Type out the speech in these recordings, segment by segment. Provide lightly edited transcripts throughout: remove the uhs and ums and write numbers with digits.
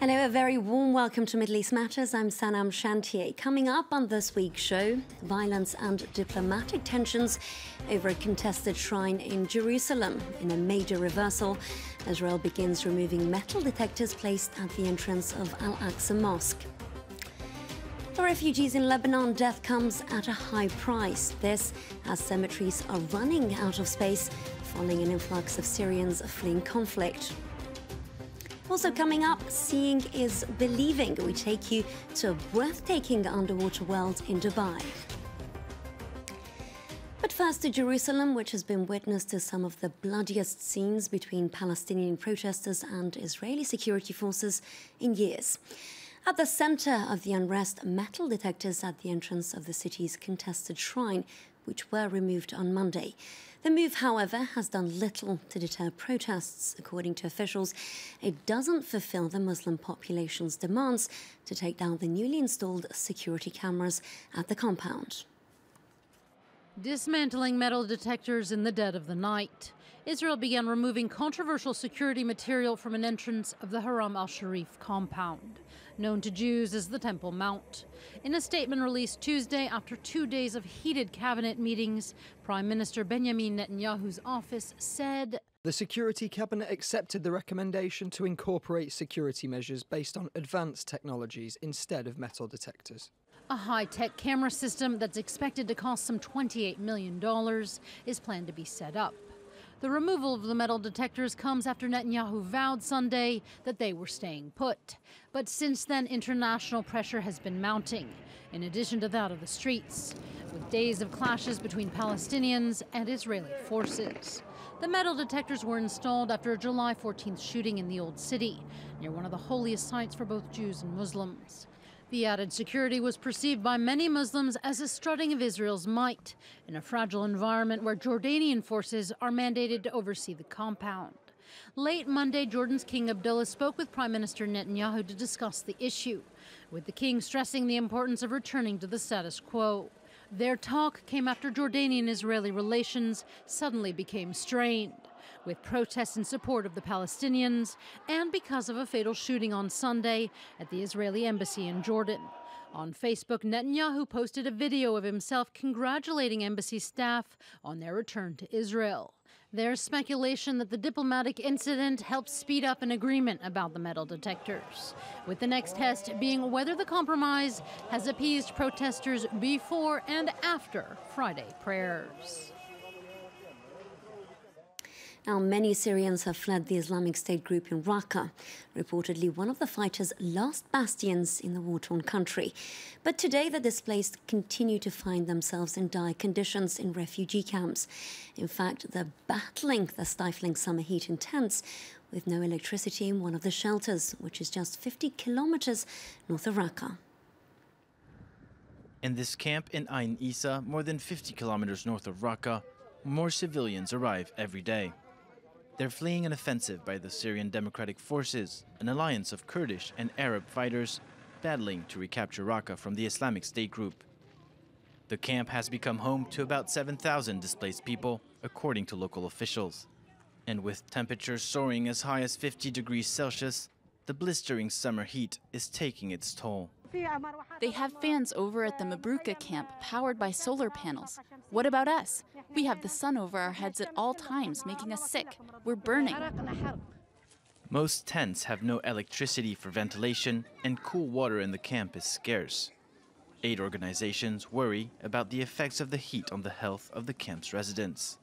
Hello, a very warm welcome to Middle East Matters. I'm Sanam Shantier. Coming up on this week's show, violence and diplomatic tensions over a contested shrine in Jerusalem. In a major reversal, Israel begins removing metal detectors placed at the entrance of Al-Aqsa mosque. For refugees in Lebanon, death comes at a high price. This as cemeteries are running out of space following an influx of Syrians fleeing conflict. Also coming up, seeing is believing. We take you to a breathtaking underwater world in Dubai. But first to Jerusalem, which has been witness to some of the bloodiest scenes between Palestinian protesters and Israeli security forces in years. At the center of the unrest, metal detectors at the entrance of the city's contested shrine, which were removed on Monday. The move, however, has done little to deter protests. According to officials, it doesn't fulfill the Muslim population's demands to take down the newly installed security cameras at the compound. Dismantling metal detectors in the dead of the night. Israel began removing controversial security material from an entrance of the Haram al-Sharif compound, known to Jews as the Temple Mount. In a statement released Tuesday after 2 days of heated cabinet meetings, Prime Minister Benjamin Netanyahu's office said, "The Security Cabinet accepted the recommendation to incorporate security measures based on advanced technologies instead of metal detectors." A high-tech camera system that's expected to cost some $28 million is planned to be set up. The removal of the metal detectors comes after Netanyahu vowed Sunday that they were staying put. But since then, international pressure has been mounting, in addition to that of the streets, with days of clashes between Palestinians and Israeli forces. The metal detectors were installed after a July 14th shooting in the Old City, near one of the holiest sites for both Jews and Muslims. The added security was perceived by many Muslims as a strutting of Israel's might in a fragile environment where Jordanian forces are mandated to oversee the compound. Late Monday, Jordan's King Abdullah spoke with Prime Minister Netanyahu to discuss the issue, with the king stressing the importance of returning to the status quo. Their talk came after Jordanian-Israeli relations suddenly became strained, with protests in support of the Palestinians and because of a fatal shooting on Sunday at the Israeli embassy in Jordan. On Facebook, Netanyahu posted a video of himself congratulating embassy staff on their return to Israel. There's speculation that the diplomatic incident helped speed up an agreement about the metal detectors, with the next test being whether the compromise has appeased protesters before and after Friday prayers. Now, many Syrians have fled the Islamic State group in Raqqa, reportedly one of the fighters' last bastions in the war-torn country. But today, the displaced continue to find themselves in dire conditions in refugee camps. In fact, they're battling the stifling summer heat in tents with no electricity in one of the shelters, which is just 50 kilometers north of Raqqa. In this camp in Ain Isa, more than 50 kilometers north of Raqqa, more civilians arrive every day. They're fleeing an offensive by the Syrian Democratic Forces, an alliance of Kurdish and Arab fighters battling to recapture Raqqa from the Islamic State group. The camp has become home to about 7,000 displaced people, according to local officials. And with temperatures soaring as high as 50 degrees Celsius, the blistering summer heat is taking its toll. They have fans over at the Mabruka camp powered by solar panels. What about us? We have the sun over our heads at all times, making us sick. We're burning. Most tents have no electricity for ventilation, and cool water in the camp is scarce. Aid organizations worry about the effects of the heat on the health of the camp's residents.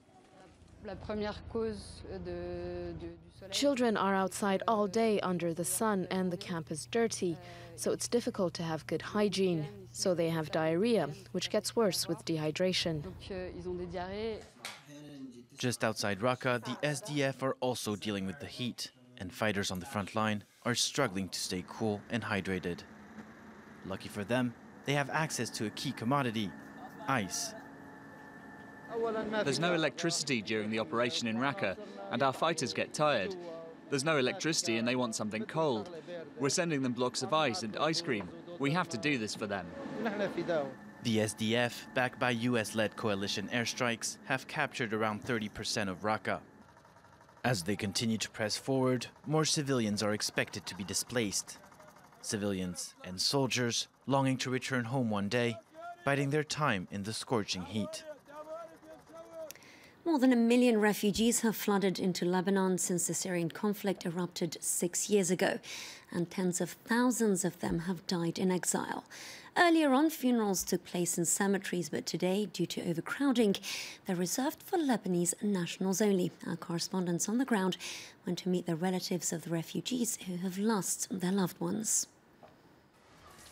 Children are outside all day under the sun and the camp is dirty, so it's difficult to have good hygiene. So they have diarrhea, which gets worse with dehydration. Just outside Raqqa, the SDF are also dealing with the heat, and fighters on the front line are struggling to stay cool and hydrated. Lucky for them, they have access to a key commodity, ice. There's no electricity during the operation in Raqqa, and our fighters get tired. There's no electricity and they want something cold. We're sending them blocks of ice and ice cream. We have to do this for them. The SDF, backed by US-led coalition airstrikes, have captured around 30% of Raqqa. As they continue to press forward, more civilians are expected to be displaced, Civilians and soldiers longing to return home one day, biding their time in the scorching heat. More than 1 million refugees have flooded into Lebanon since the Syrian conflict erupted 6 years ago, and tens of thousands of them have died in exile. Earlier on, funerals took place in cemeteries, but today, due to overcrowding, they're reserved for Lebanese nationals only. Our correspondents on the ground went to meet the relatives of the refugees who have lost their loved ones.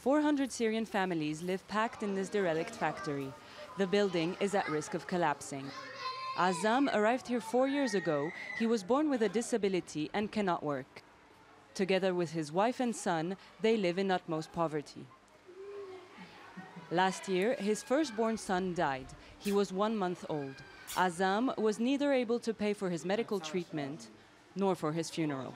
400 Syrian families live packed in this derelict factory. The building is at risk of collapsing. Azam arrived here 4 years ago. He was born with a disability and cannot work. Together with his wife and son, they live in utmost poverty. Last year, his firstborn son died. He was 1 month old. Azam was neither able to pay for his medical treatment nor for his funeral.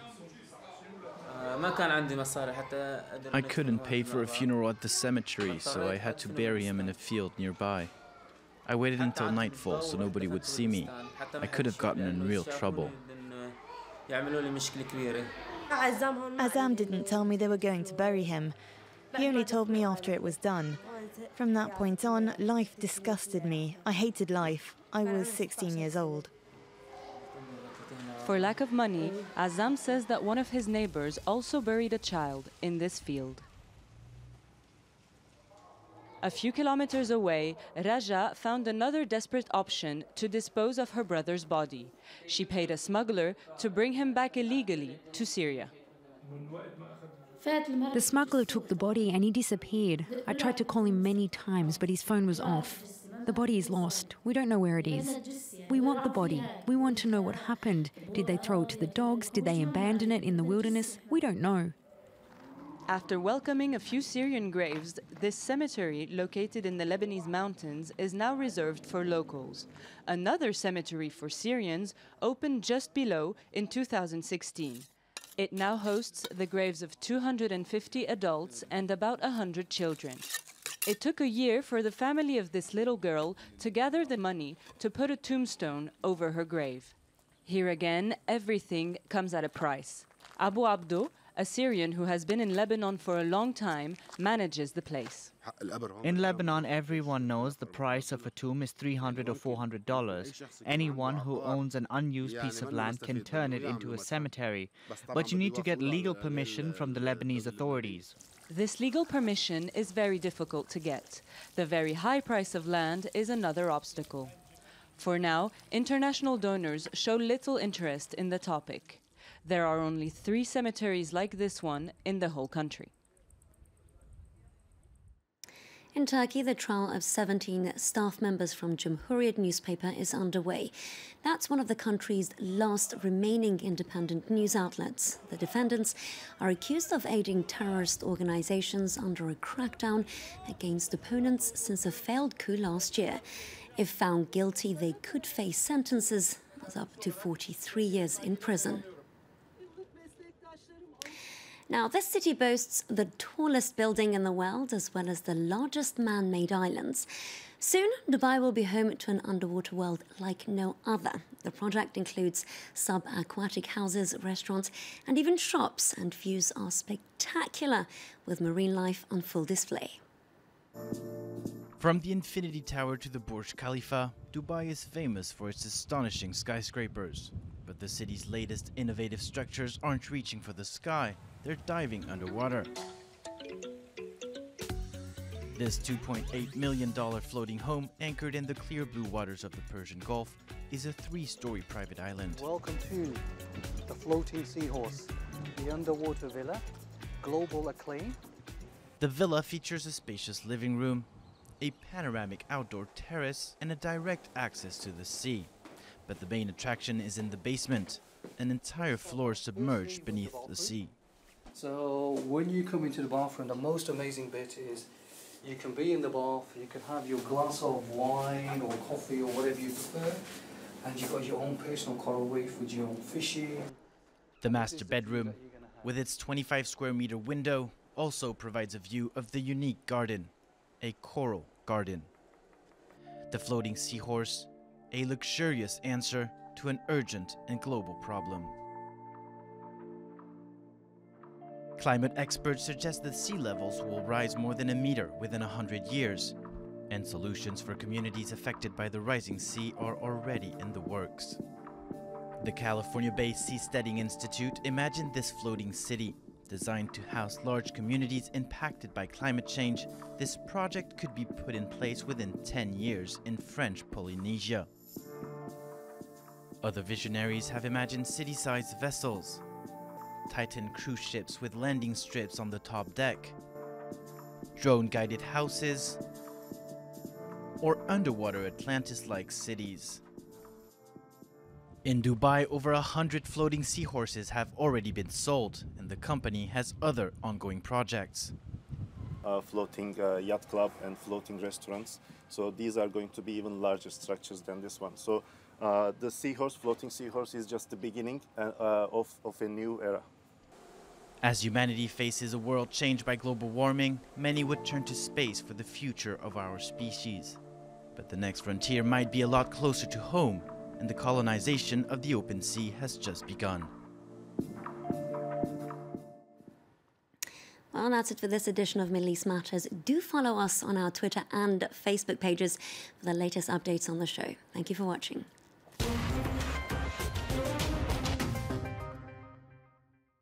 I couldn't pay for a funeral at the cemetery, so I had to bury him in a field nearby. I waited until nightfall so nobody would see me. I could have gotten in real trouble. Azam didn't tell me they were going to bury him. He only told me after it was done. From that point on, life disgusted me. I hated life. I was 16 years old. For lack of money, Azam says that one of his neighbors also buried a child in this field. A few kilometers away, Raja found another desperate option to dispose of her brother's body. She paid a smuggler to bring him back illegally to Syria. The smuggler took the body and he disappeared. I tried to call him many times, but his phone was off. The body is lost. We don't know where it is. We want the body. We want to know what happened. Did they throw it to the dogs? Did they abandon it in the wilderness? We don't know. After welcoming a few Syrian graves, this cemetery, located in the Lebanese mountains, is now reserved for locals. Another cemetery for Syrians opened just below in 2016. It now hosts the graves of 250 adults and about 100 children. It took a year for the family of this little girl to gather the money to put a tombstone over her grave. Here again, everything comes at a price. Abu Abdo, a Syrian who has been in Lebanon for a long time, manages the place. In Lebanon, everyone knows the price of a tomb is $300 or $400. Anyone who owns an unused piece of land can turn it into a cemetery, but you need to get legal permission from the Lebanese authorities. This legal permission is very difficult to get. The very high price of land is another obstacle. For now, international donors show little interest in the topic. There are only 3 cemeteries like this one in the whole country. In Turkey, the trial of 17 staff members from Cumhuriyet newspaper is underway. That's one of the country's last remaining independent news outlets. The defendants are accused of aiding terrorist organizations under a crackdown against opponents since a failed coup last year. If found guilty, they could face sentences of up to 43 years in prison. Now, this city boasts the tallest building in the world, as well as the largest man-made islands. Soon, Dubai will be home to an underwater world like no other. The project includes sub-aquatic houses, restaurants, and even shops, and views are spectacular, with marine life on full display. From the Infinity Tower to the Burj Khalifa, Dubai is famous for its astonishing skyscrapers. But the city's latest innovative structures aren't reaching for the sky, they're diving underwater. This $2.8 million floating home, anchored in the clear blue waters of the Persian Gulf, is a 3-story private island. Welcome to the Floating Seahorse, the underwater villa, global acclaim. The villa features a spacious living room, a panoramic outdoor terrace, and a direct access to the sea. But the main attraction is in the basement, an entire floor submerged beneath the sea. So when you come into the bathroom, the most amazing bit is you can be in the bath, you can have your glass of wine or coffee or whatever you prefer, and you've got your own personal coral reef with your own fishing. The master bedroom, with its 25 square meter window, also provides a view of the unique garden, a coral garden. The floating seahorse, a luxurious answer to an urgent and global problem. Climate experts suggest that sea levels will rise more than a meter within 100 years, and solutions for communities affected by the rising sea are already in the works. The California-based Seasteading Institute imagined this floating city. Designed to house large communities impacted by climate change, this project could be put in place within 10 years in French Polynesia. Other visionaries have imagined city-sized vessels, Titan cruise ships with landing strips on the top deck, drone-guided houses, or underwater Atlantis-like cities. In Dubai, over 100 floating seahorses have already been sold, and the company has other ongoing projects. Floating yacht club and floating restaurants. So these are going to be even larger structures than this one. So the floating seahorse is just the beginning of a new era. As humanity faces a world changed by global warming, many would turn to space for the future of our species. But the next frontier might be a lot closer to home, and the colonization of the open sea has just begun. Well, that's it for this edition of Middle East Matters. Do follow us on our Twitter and Facebook pages for the latest updates on the show. Thank you for watching.